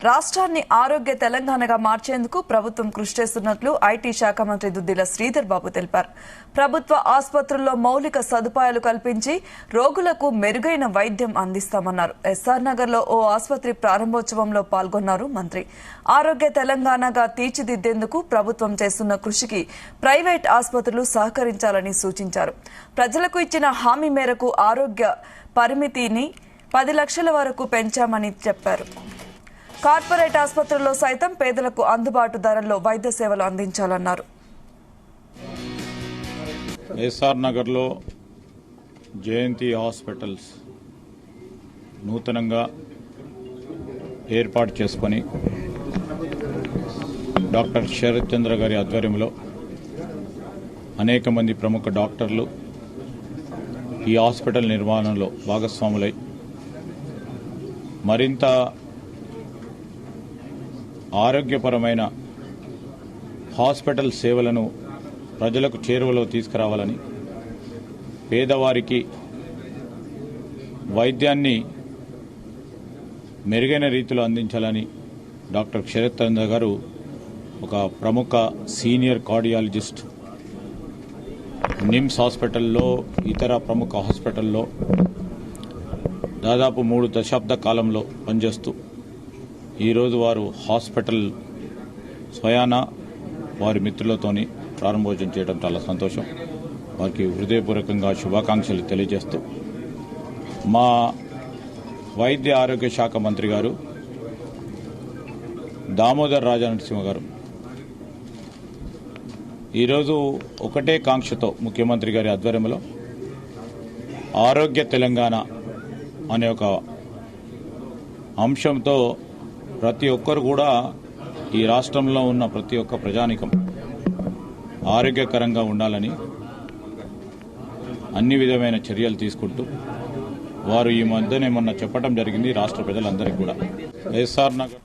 రాష్ట్రాన్ని ఆరోగ్య తెలంగాణగా మార్చేందుకు ప్రభుత్వం కృషి చేస్తున్నట్లు ఐటీ శాఖ మంత్రి దుద్దిల శ్రీధర్ బాబు తెలిపారు. ప్రభుత్వ ఆసుపత్రుల్లో మౌలిక సదుపాయాలు కల్పించి రోగులకు మెరుగైన వైద్యం అందిస్తామన్నారు. ఎస్ఆర్ నగర్ లో ఓ ఆసుపత్రి ప్రారంభోత్సవంలో పాల్గొన్నారు మంత్రి. ఆరోగ్య తెలంగాణగా తీర్చిదిద్దేందుకు ప్రభుత్వం చేస్తున్న కృషికి ప్రైవేట్ ఆసుపత్రులు సహకరించాలని సూచించారు. ప్రజలకు ఇచ్చిన హామీ మేరకు ఆరోగ్య పరిమితిని 10 లక్షల వరకు పెంచామని చెప్పారు. కార్పొరేట్ ఆసుపత్రుల్లో సైతం పేదలకు అందుబాటు ధరల్లో వైద్య సేవలు అందించాలన్నారు. ఎస్ఆర్ నగర్లో జయంతి హాస్పిటల్స్ నూతనంగా ఏర్పాటు చేసుకొని డాక్టర్ శరత్ చంద్ర గారి ఆధ్వర్యంలో అనేక మంది ప్రముఖ డాక్టర్లు ఈ హాస్పిటల్ నిర్మాణంలో భాగస్వాములై మరింత ఆరోగ్యపరమైన హాస్పిటల్ సేవలను ప్రజలకు చేరువలో తీసుకురావాలని, పేదవారికి వైద్యాన్ని మెరుగైన రీతిలో అందించాలని డాక్టర్ శరత్ చంద్ర గారు ఒక ప్రముఖ సీనియర్ కార్డియాలజిస్ట్ నిమ్స్ హాస్పిటల్లో, ఇతర ప్రముఖ హాస్పిటల్లో దాదాపు 3 దశాబ్ద కాలంలో పనిచేస్తూ ఈరోజు వారు హాస్పిటల్ స్వయాన వారి మిత్రులతోని ప్రారంభోత్సవం చేయడం చాలా సంతోషం. వారికి హృదయపూర్వకంగా శుభాకాంక్షలు తెలియజేస్తూ, మా వైద్య ఆరోగ్య శాఖ మంత్రి గారు దామోదర్ రాజనరసింహ గారు ఈరోజు ఒకటే కాంక్షతో ముఖ్యమంత్రి గారి ఆధ్వర్యంలో ఆరోగ్య తెలంగాణ అనే ఒక అంశంతో ప్రతి ఒక్కరు కూడా ఈ రాష్ట్రంలో ఉన్న ప్రతి ఒక్క ప్రజానికం ఆరోగ్యకరంగా ఉండాలని అన్ని విధమైన చర్యలు తీసుకుంటూ వారు ఈ మధ్యనే మొన్న చెప్పడం జరిగింది రాష్ట్ర ప్రజలందరికీ కూడా. ఎస్ఆర్ నగర్